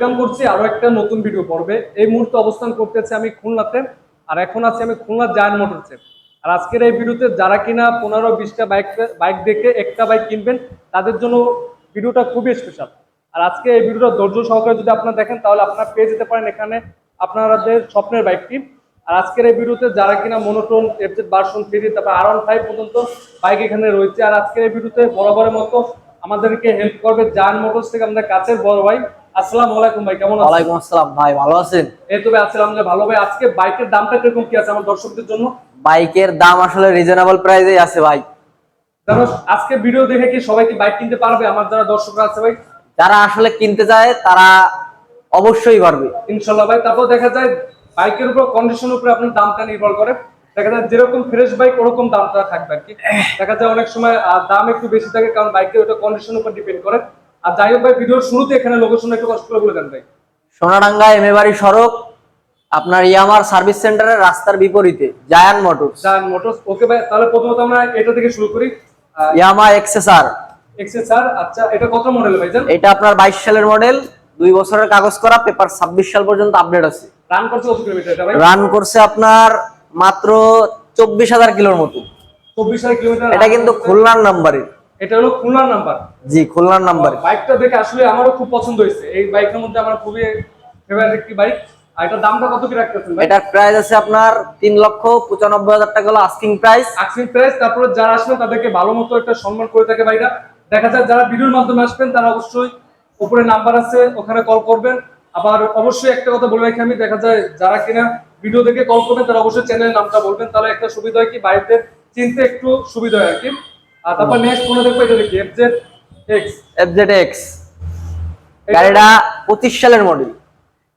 Welcome করছি আরো একটা নতুন ভিডিও পর্বে। এই মুহূর্তে অবস্থান করতেছি আমি খুলনাতে, আর এখন আছি আমি খুলনা জায়ান্ট মোটরসে। আর আজকের এই ভিডিওতে যারা কিনা 15-20টা বাইক দেখে একটা বাইক কিনবেন, তাদের জন্য ভিডিওটা খুবই স্পেশাল। আর আজকে এই ভিডিওটা ধৈর্য সহকারে যদি আপনারা দেখেন, তাহলে আপনারা পেয়ে যেতে পারেন এখানে আপনাদের স্বপ্নের বাইকটি। আর আজকের এই ভিডিওতে যারা কিনা মনোটোন, এফজেড ভার্সন 3, তারপর R15 পর্যন্ত বাইক এখানে রয়েছে। আর আজকের এই ভিডিওতে বরাবরের মতো আমাদেরকে হেল্প করবে জায়ান্ট মোটরস থেকে আমাদের কাছের বড় ভাই। আসসালামু আলাইকুম ভাই, কেমন আছেন? ওয়ালাইকুম আসসালাম ভাই, ভালো আছেন? এই তো ভাই আছিলাম যে ভালো। ভাই আজকে বাইকের দামটা কিরকম কি আছে আমার দর্শকদের জন্য? বাইকের দাম আসলে রিজনেবল প্রাইসেই আছে ভাই। জানো আজকে ভিডিও দেখে কি সবাই কি বাইক কিনতে পারবে? আমার যারা দর্শকরা আছে ভাই, যারা আসলে কিনতে চায় তারা অবশ্যই পারবে ইনশাআল্লাহ ভাই। তারপর দেখা যায় বাইকের উপর, কন্ডিশনের উপর আপনার দামটা নির্ভর করে। দেখা যায় যেরকম ফ্রেশ বাইক ওরকম দামটা থাকবে আর কি। দেখা যায় অনেক সময় দাম একটু বেশি থাকে, কারণ বাইকের ওটা কন্ডিশনের উপর ডিপেন্ড করে। আর যাই হোক ভাই, ভিডিওর শুরুতে এখানে লোকেশন একটু কষ্ট করে বলে দেন ভাই। সোনাডাঙ্গা এমএ সড়ক, আপনার ইয়ামার সার্ভিস সেন্টারের রাস্তার বিপরীতে জায়ান্ট মোটরস। জায়ান্ট মোটরস, ওকে ভাই। তাহলে প্রথমত আমরা এটা থেকে শুরু করি। ইয়ামা এক্সএসআর। এক্সএসআর, আচ্ছা এটা কত মডেল ভাই জান? এটা আপনার 22 সালের মডেল, 2 বছরের কাগজ করা, পেপার 26 সাল পর্যন্ত আপডেট আছে। রান করছে কত কিলোমিটার এটা ভাই? রান করছে আপনার মাত্র 24,000 কিলোর মতো। 24,000 কিলোমিটার। এটা কিন্তু খুলনার নাম্বারের। এটা হলো খুলনার নাম্বার। জি, খুলনার নাম্বার। বাইকটা দেখে আসলে আমারও খুব পছন্দ হয়েছে। এই বাইকের মধ্যে আমার খুবই ফেভারিট একটি বাইক। আর এটার দামটা কত কি রাখতেছেন ভাই? এটার প্রাইস আছে আপনার 3,95,000 টাকা হলো আস্কিং প্রাইস। Asking price. তারপরে যারা আসবেন তাদেরকে ভালো মতো একটা সম্মান করে থাকে ভাইরা। দেখা যায় যারা ভিডিওর মাধ্যমে আসবেন তারা অবশ্যই উপরে নাম্বার আছে, ওখানে কল করবেন। আবার অবশ্যই একটা কথা বলে রাখি আমি, দেখা যায় যারা কিনা ভিডিও দেখে কল করবেন তারা অবশ্যই চ্যানেলের নামটা বলবেন, তাহলে একটা সুবিধা হয় কি বাইকদের চিনতে একটু সুবিধা হয় আর কি। আর তারপর নেক্সট মনে দেখবো এটা দেখি FZX। গাড়িটা 25 সালের মডেল।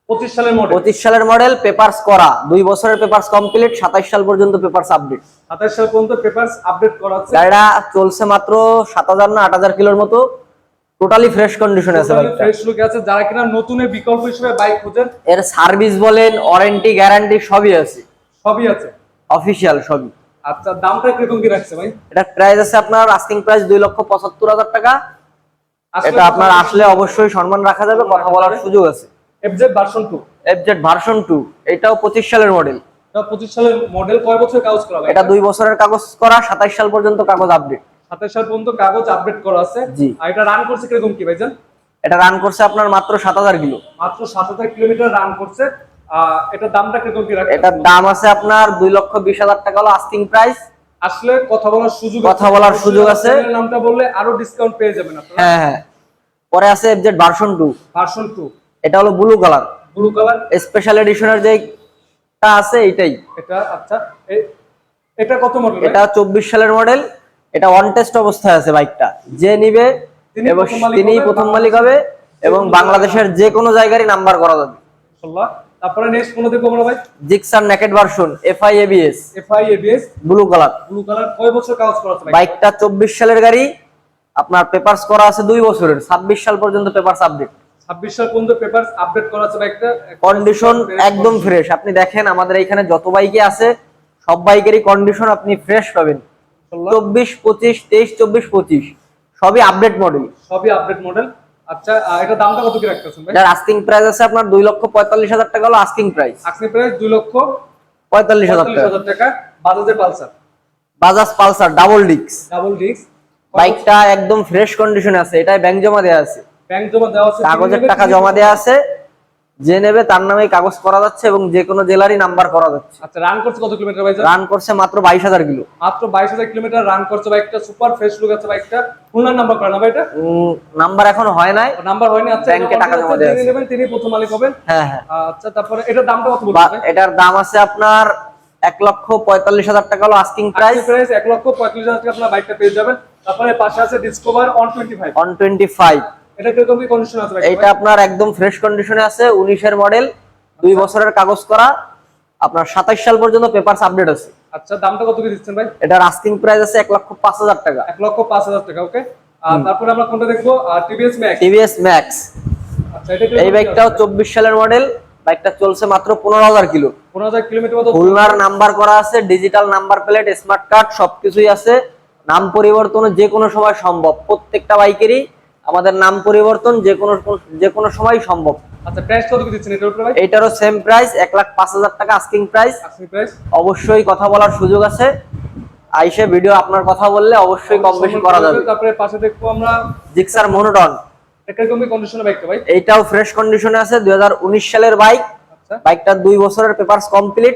25 সালের মডেল। 25 সালের মডেল, পেপারস করা, 2 বছরের পেপারস কমপ্লিট, 27 সাল পর্যন্ত পেপারস আপডেট। 27 সাল পর্যন্ত পেপারস আপডেট করা আছে। গাড়িটা চলছে মাত্র 7,000 না 8,000 কিলোর মতো। টোটালি ফ্রেশ কন্ডিশনে আছে বাইকটা। ফ্রেশ লুক আছে। যারা কিনা নতুনের বিকল্প হিসেবে বাইক খুঁজেন, এর সার্ভিস বলেন, ওয়ারেন্টি, গ্যারান্টি সবই আছে। সবই আছে অফিশিয়াল সবই। আচ্ছা দামটা কিরকম কি রাখছে ভাই? এটা প্রাইস আছে আপনার আস্কিং প্রাইস 2,75,000 টাকা। এটা আপনার আসলে অবশ্যই সম্মান রাখা যাবে, কথা বলার সুযোগ আছে। FZ version 2। এফজেড ভার্সন 2, এটাও 25 সালের মডেল। এটা 25 সালের মডেল। কয় বছর কাগজ করা ভাই? এটা 2 বছরের কাগজ করা, 27 সাল পর্যন্ত কাগজ আপডেট। 27 সাল পর্যন্ত কাগজ আপডেট করা আছে। জি। আর এটা রান করছে কিরকম কি ভাইজান? এটা রান করছে আপনার মাত্র 7,000 কিলো। মাত্র 7,000 কিলোমিটার রান করছে। এটা দামটা কিরকম কি রাখছে? এটার দাম আছে আপনার 2,20,000 টাকা হলো আস্কিং প্রাইস। আসলে কথা বলার সুযোগ আছে। নামটা বললে আরো ডিসকাউন্ট পেয়ে যাবেন আপনারা। হ্যাঁ হ্যাঁ। পরে আছে এফজেড ভার্সন 2। ভার্সন 2। এটা হলো blue colour. Blue colour special এডিশনের যেটা আছে এইটাই। এটা আচ্ছা এটা কত মডেল? এটা 24 সালের মডেল। এটা অন টেস্ট অবস্থায় আছে বাইকটা। যে নিবে তিনিই প্রথম মালিক হবে, এবং বাংলাদেশের যে কোনো জায়গারই নাম্বার করা যাবে ইনশাআল্লাহ। তারপরে নেক্সট কোন দেখবো আমরা ভাই? Gixxer naked version, FI ABS। Blue colour. Blue colour. কয় বছর কাগজ করা আছে বাইকটা? 24 সালের গাড়ি। আপনার পেপারস করা আছে 2 বছরের, 26 সাল পর্যন্ত পেপারস আপডেট। 26 সাল পর্যন্ত পেপারস আপডেট করা আছে বাইকটা। কন্ডিশন একদম ফ্রেশ। আপনি দেখেন আমাদের এখানে যত বাইকই আছে সব বাইকেরই কন্ডিশন আপনি ফ্রেশ পাবেন। 24, 25, 23, 24, 25 সবই আপডেট মডেল। সবই আপডেট মডেল। আচ্ছা এটা দামটা কত কি রাখতেছেন ভাই? এটার আস্কিং প্রাইস আছে আপনার 2,45,000 টাকা হলো আস্কিং প্রাইস। আস্কিং প্রাইস 2,45,000 টাকা। বাজাজের Pulsar. Bajaj Pulsar double disc. Double disc. বাইকটা একদম ফ্রেশ কন্ডিশনে আছে। এটাই ব্যাংক জমা দেওয়া আছে। ব্যাংক জমা দেওয়া আছে, কাগজের টাকা জমা দেওয়া আছে। যে নেবে তার নামেই কাগজ করা যাচ্ছে, এবং যে কোনো জেলারই নাম্বার করা যাচ্ছে। আচ্ছা রান করছে কত কিলোমিটার ভাই? রান করছে মাত্র 22,000 কিলো। মাত্র 22,000 কিলোমিটার রান করছে বাইকটা। সুপার ফ্রেশ লুক আছে বাইকটা। খুলনার নাম্বার করা না ভাই এটা? নাম্বার এখনো হয় নাই। নাম্বার হয়নি। আচ্ছা ব্যাংকে টাকা জমা দেওয়া আছে। নেবেন তিনি প্রথম মালিক হবেন। হ্যাঁ হ্যাঁ। আচ্ছা তারপরে এটার দামটা কত বলবেন ভাই? এটার দাম আছে আপনার 1,45,000 টাকা হলো আস্কিং প্রাইস। 1,45,000 টাকা আপনারা বাইকটা পেয়ে যাবেন। তারপরে পাশে আছে ডিসকভার 125। এটা কিরকম কি কন্ডিশন আছে ভাই? এটা আপনার একদম ফ্রেশ কন্ডিশনে আছে। 19 এর মডেল, 2 বছরের কাগজ করা, আপনার 27 সাল পর্যন্ত পেপারস আপডেট আছে। আচ্ছা দামটা কত কি দিচ্ছেন ভাই? এটার আস্কিং প্রাইস আছে 1,05,000 টাকা। 1,05,000 টাকা। ওকে। আর তারপরে আমরা কোনটা দেখবো? TVS max. আচ্ছা এটা এই বাইকটাও 24 সালের মডেল। বাইকটা চলছে মাত্র 15,000 কিলো। 15,000 কিলোমিটার মতো। খুলনার নাম্বার করা আছে, digital number plate, smart card সবকিছুই আছে। নাম পরিবর্তন যে কোনো সময় সম্ভব। প্রত্যেকটা বাইকেরই আমাদের নাম পরিবর্তন যে কোনো সময় সম্ভব। আচ্ছা প্রাইস কত কি দিচ্ছেন এটার উপরে ভাই? এটারও সেম প্রাইস 1,05,000 টাকা আস্কিং প্রাইস। আস্কিং প্রাইস অবশ্যই কথা বলার সুযোগ আছে, আইসে ভিডিও আপনার কথা বললে অবশ্যই কম বেশি করা যাবে। তারপরে পাশে দেখবো আমরা জিক্সার মনোটন, এরকম কি কন্ডিশনে বাইকটা ভাই? এইটাও ফ্রেশ কন্ডিশনে আছে, 2019 সালের বাইক। আচ্ছা বাইকটার 2 বছরের পেপারস কমপ্লিট।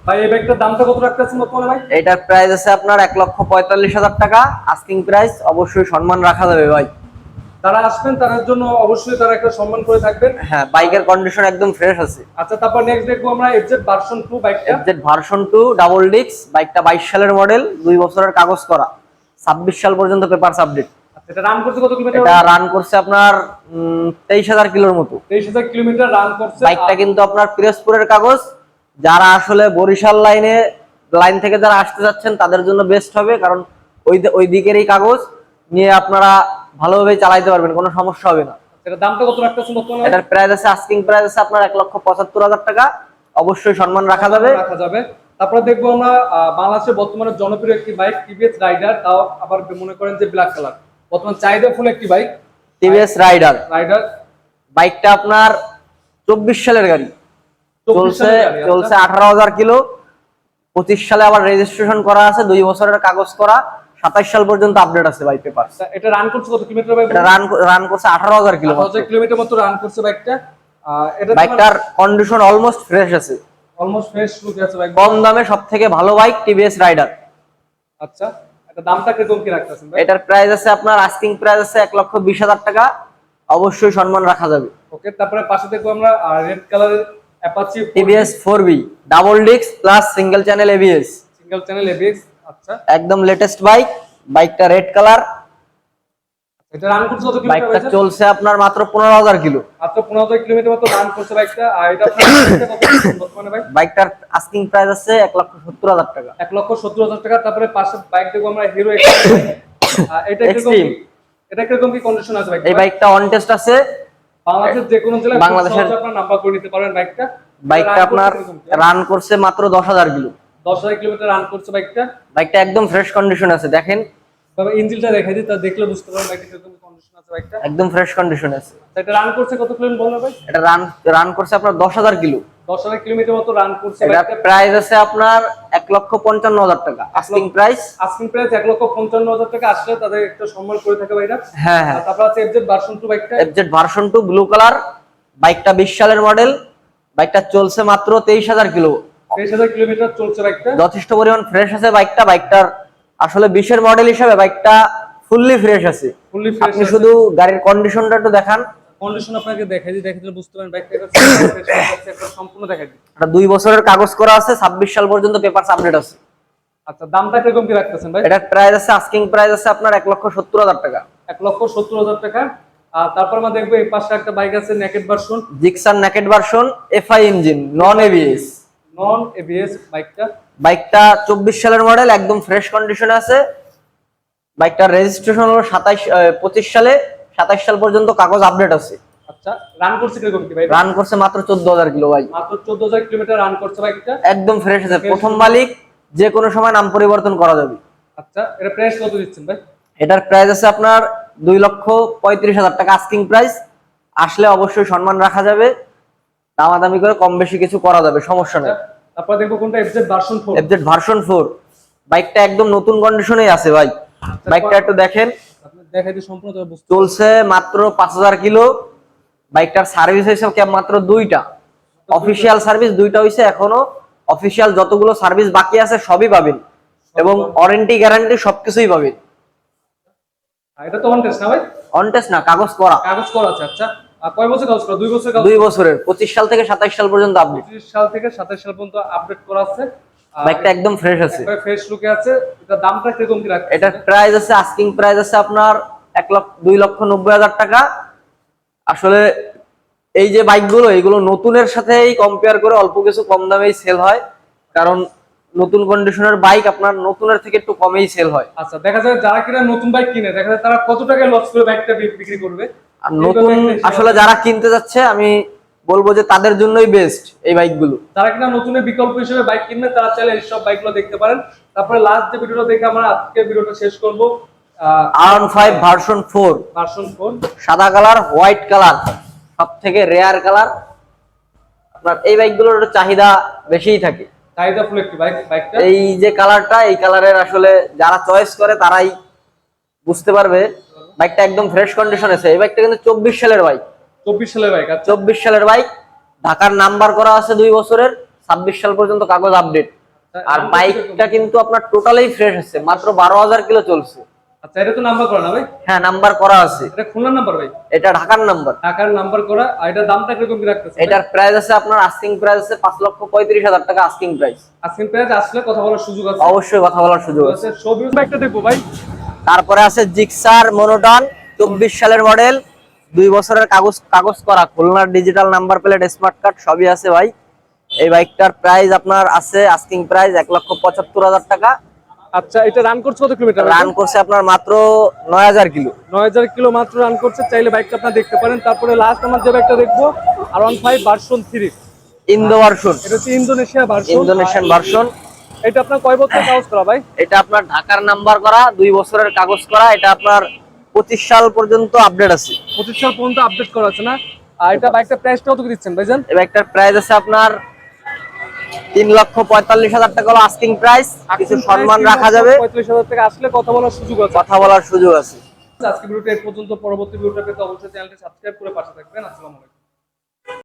ভাই এই বাইকটার দামটা কত রাখতেছেন বর্তমানে ভাই? এটার প্রাইস আছে আপনার 1,45,000 টাকা আস্কিং প্রাইস। অবশ্যই সম্মান রাখা যাবে ভাই। তারা আসবেন তার জন্য অবশ্যই তারা একটা সম্মান করে থাকবেন। হ্যাঁ, বাইকের কন্ডিশন একদম ফ্রেশ আছে। আচ্ছা তারপর নেক্সট দেখবো আমরা এফজেড ভার্সন 2 বাইকটা। এফজেড ভার্সন 2 ডাবল ডিস্ক, বাইকটা 22 সালের মডেল, 2 বছরের কাগজ করা, 26 সাল পর্যন্ত পেপারস আপডেট। আচ্ছা এটা রান করছে কত কিলোমিটার? এটা রান করছে আপনার 23,000 কিলোর মতো। 23,000 কিলোমিটার রান করছে। বাইকটা কিন্তু আপনার পিরোজপুরের কাগজ। যারা আসলে বরিশাল লাইন থেকে যারা আসতে যাচ্ছেন তাদের জন্য বেস্ট হবে, কারণ ওই দিকেরই কাগজ নিয়ে আপনারা ভালোভাবে চালাইতে পারবেন, কোনো সমস্যা হবে না। এটা দামটা কত রাখতেছেন বর্তমানে? এটার প্রাইস আছে আস্কিং প্রাইস আছে আপনার 1,75,000 টাকা। অবশ্যই সম্মান রাখা যাবে। তারপরে দেখবো আমরা বাংলাদেশের বর্তমানে জনপ্রিয় একটি বাইক টিভিএস রাইডার, তাও আবার মনে করেন যে ব্ল্যাক কালার, বর্তমান চাহিদা ফুল একটি বাইক টিভিএস রাইডার। রাইডার বাইকটা আপনার 24 সালের গাড়ি, চলছে 18,000 কিলো। 25 সালে আবার রেজিস্ট্রেশন করা আছে, 2 বছরের কাগজ করা, 27 সাল পর্যন্ত আপডেট আছে ভাই পেপার। এটা রান করছে কত কিলোমিটার ভাই? এটা রান করছে 18,000 কিলো। 18,000 কিলোমিটার মতো রান করছে বাইকটা। এটা বাইকটার কন্ডিশন অলমোস্ট ফ্রেশ আছে, অলমোস্ট ফ্রেশ লুক আছে বাইক। কম দামে সবথেকে ভালো বাইক টিভিএস রাইডার। আচ্ছা এটা দামটা কিরকম কি রাখতেছেন ভাই? এটার প্রাইস আছে আপনার আস্কিং প্রাইস আছে 1,20,000 টাকা। অবশ্যই সম্মান রাখা যাবে। ওকে তারপরে পাশে দেখবো আমরা রেড কালারের Apache TVS 4B double disc plus single channel ABS, single channel ABS. আচ্ছা একদম লেটেস্ট বাইক। বাইকটা রেড কালার। এটা রান করছে কত কিলোমিটার? বাইকটা চলছে আপনার মাত্র 15,000 কিলো। মাত্র 15,000 কিলোমিটার মতো রান করছে বাইকটা। আর এটা আপনার কত বর্তমানে ভাই? বাইকটার আস্কিং প্রাইস আছে 1,70,000 টাকা। 1,70,000 টাকা। তারপরে পাশে বাইক দেখবো আমরা হিরো এক্সট্রিম। এটা কিরকম Extreme। এটা কিরকম কি কন্ডিশন আছে বাইক? এই বাইকটা অন টেস্ট আছে। বাংলাদেশের যে কোনো জেলায় বাংলাদেশের আপনার নাম্বার করে নিতে পারবেন বাইকটা। বাইকটা আপনার রান করছে মাত্র 10,000 কিলো। 10,000 কিলোমিটার রান করছে বাইকটা। বাইকটা একদম ফ্রেশ কন্ডিশন আছে, দেখেন। তবে ইঞ্জিনটা দেখাই দিই, তা দেখলে বুঝতে পারবেন বাইকটা কিরকম কন্ডিশন আছে বাইকটা। একদম ফ্রেশ কন্ডিশন আছে। এটা রান করছে কত কিলোমিটার বললেন ভাই? এটা রান করছে আপনার 10,000 কিলো। 10,000 কিলোমিটার মতো রান করছে এটা বাইকটা। প্রাইস আছে আপনার 1,55,000 টাকা আস্কিং প্রাইস। আস্কিং প্রাইস 1,55,000 টাকা। আসলে তাদের একটা সম্মান করে থাকে ভাইরা। হ্যাঁ হ্যাঁ। তারপর আছে এফজেড ভার্সন 2 বাইকটা। FZ version 2 blue colour. বাইকটা 20 সালের মডেল। বাইকটা চলছে মাত্র 23,000 কিলো। 23,000 কিলোমিটার চলছে বাইকটা। যথেষ্ট পরিমাণ ফ্রেশ আছে বাইকটা। বাইকটার আসলে 20 এর মডেল হিসেবে বাইকটা ফুললি ফ্রেশ আছে। Fully fresh. আপনি শুধু গাড়ির কন্ডিশনটা একটু দেখান। কন্ডিশন আপনাকে দেখাই দিই, দেখে দিলে বুঝতে পারবেন বাইকটা একটা সম্পূর্ণ দেখাই দিই। এটা 2 বছরের কাগজ করা আছে, 26 সাল পর্যন্ত পেপারস আপডেট আছে। আচ্ছা দামটা কিরকম কি রাখতেছেন ভাই? এটার প্রাইস আছে আস্কিং প্রাইস আছে আপনার 1,70,000 টাকা। 1,70,000 টাকা। আর তারপর আমরা দেখবো এই পাশে একটা বাইক আছে naked version. Gixxer naked version FI engine non ABS. Non ABS বাইকটা। বাইকটা 24 সালের মডেল, একদম ফ্রেশ কন্ডিশনে আছে। বাইকটার রেজিস্ট্রেশন হলো 25 সালে, 27 সাল পর্যন্ত কাগজ আপডেট আছে। আচ্ছা রান করছে কিরকম কি ভাই? রান করছে মাত্র 14,000 কিলো ভাই। মাত্র 14,000 কিলোমিটার রান করছে বাইকটা। একদম ফ্রেশ আছে, প্রথম মালিক, যে কোনো সময় নাম পরিবর্তন করা যাবে। আচ্ছা এটা প্রাইস কত দিচ্ছেন ভাই? এটার প্রাইস আছে আপনার 2,35,000 টাকা আস্কিং প্রাইস। আসলে অবশ্যই সম্মান রাখা যাবে, দামাদামি করে কম বেশি কিছু করা যাবে, সমস্যা নেই। তারপর দেখবো কোনটা এফজেড ভার্সন 4। এফজেড ভার্সন 4 বাইকটা একদম নতুন কন্ডিশনেই আছে ভাই। বাইকটা একটু দেখেন। আপনি দেখাই দিই সম্পূর্ণ তবে বুঝতে চলছে মাত্র 5,000 কিলো। বাইকটার সার্ভিস হয়েছে মাত্র 2টা। অফিসিয়াল সার্ভিস 2টা হয়েছে, এখনো অফিসিয়াল যতগুলো সার্ভিস বাকি আছে সবই পাবেন, এবং ওয়ারেন্টি গ্যারান্টি সবকিছুই পাবেন। এটা তো অন টেস্ট না ভাই? অন টেস্ট না, কাগজ করা। কাগজ করা আছে। আচ্ছা আর কয় বছর কাগজ করা? 2 বছর কাগজ। 2 বছরের, 25 সাল থেকে 27 সাল পর্যন্ত আপডেট। 25 সাল থেকে 27 সাল পর্যন্ত আপডেট করা আছে। বাইকটা একদম ফ্রেশ আছে, একবার ফ্রেশ লুকে আছে। এটা দামটা কিরকম কি রাখছেন? এটার প্রাইস আছে আস্কিং প্রাইস আছে আপনার 2,90,000 টাকা। আসলে এই যে বাইকগুলো, এগুলো নতুনের সাথেই কম্পেয়ার করে অল্প কিছু কম দামেই সেল হয়, কারণ নতুন কন্ডিশনের বাইক আপনার নতুনের থেকে একটু কমেই সেল হয়। আচ্ছা দেখা যায় যারা কিনা নতুন বাইক কিনে, দেখা যায় তারা কত টাকায় লস করে বাইকটা বিক্রি করবে। আর নতুন আসলে যারা কিনতে যাচ্ছে, আমি বলবো যে তাদের জন্যই বেস্ট এই বাইকগুলো। যারা কিনা নতুনের বিকল্প হিসেবে বাইক কিনবে তারা চাইলে এই সব বাইকগুলো দেখতে পারেন। তারপরে লাস্ট যে ভিডিওটা দেখে আমরা আজকে ভিডিওটা শেষ করব। R15 ভার্সন 4 ভার্সন 4 সাদা কালার, হোয়াইট কালার, সব থেকে রেয়ার কালার। আপনার এই বাইকগুলোর একটু চাহিদা বেশিই থাকে। চাহিদা ফুল একটি বাইকটা। এই যে কালারটা, এই কালারের আসলে যারা চয়েস করে তারাই বুঝতে পারবে। বাইকটা একদম ফ্রেশ কন্ডিশন আছে। এই বাইকটা কিন্তু 24 সালের বাইক। 24 সালের বাইক। আচ্ছা 24 সালের বাইক, ঢাকার নাম্বার করা আছে 2 বছরের, 26 সাল পর্যন্ত কাগজ আপডেট। আর বাইকটা কিন্তু আপনার টোটালি ফ্রেশ আছে, মাত্র 12,000 কিলো চলছে। আচ্ছা, এটা তো নাম্বার করা না ভাই? হ্যাঁ, নাম্বার করা আছে। এটা খুলনার নাম্বার ভাই? এটা ঢাকার নাম্বার। ঢাকার নাম্বার করা। আর এটার দামটা কিরকম কি রাখতেছে? এটার প্রাইস আছে আপনার আস্কিং প্রাইস আছে 5,35,000 টাকা আস্কিং প্রাইস। আজকের প্রাইস আসলে কথা বলার সুযোগ আছে? অবশ্যই কথা বলার সুযোগ আছে। আচ্ছা, শোবিউ বাইকটা দেখবো ভাই। তারপরে আছে জিক্সার মনোটন, 24 সালের মডেল, 2 বছরের কাগজ করা, খুলনার digital number plate, smart card সবই আছে ভাই। এই বাইকটার প্রাইস আপনার আছে আস্কিং প্রাইস 1,75,000 টাকা। আচ্ছা, এটা রান করছে কত কিলোমিটার? রান করছে আপনার মাত্র 9,000 কিলো। 9000 কিলো মাত্র রান করছে। চাইলে বাইকটা আপনারা দেখতে পারেন। তারপরে লাস্ট আমার যে বাইকটা দেখবো R15 ভার্সন 3। ইন্দো ভার্সন, এটা হচ্ছে ইন্দোনেশিয়া ভার্সন। Indonesian version. এটা আপনার কয় বছর কাগজ করা ভাই? এটা আপনার ঢাকার নাম্বার করা, 2 বছরের কাগজ করা। এটা আপনার 25 সাল পর্যন্ত আপডেট আছে। 25 সাল পর্যন্ত আপডেট করা আছে না? আর এটা বাইকটা প্রাইসটা কত দিচ্ছেন ভাইজান? এই বাইকটার প্রাইস আছে আপনার 3,45,000 টাকা হলো আস্কিং প্রাইস। কিছু সম্মান রাখা যাবে। 35,000 টাকা আসলে কথা বলার সুযোগ আছে। কথা বলার সুযোগ আছে। আজকে ভিডিওটা এই পর্যন্ত। পরবর্তী ভিডিওটা পেতে অবশ্যই চ্যানেলটি সাবস্ক্রাইব করে পাশে থাকবেন। আসসালামু আলাইকুম।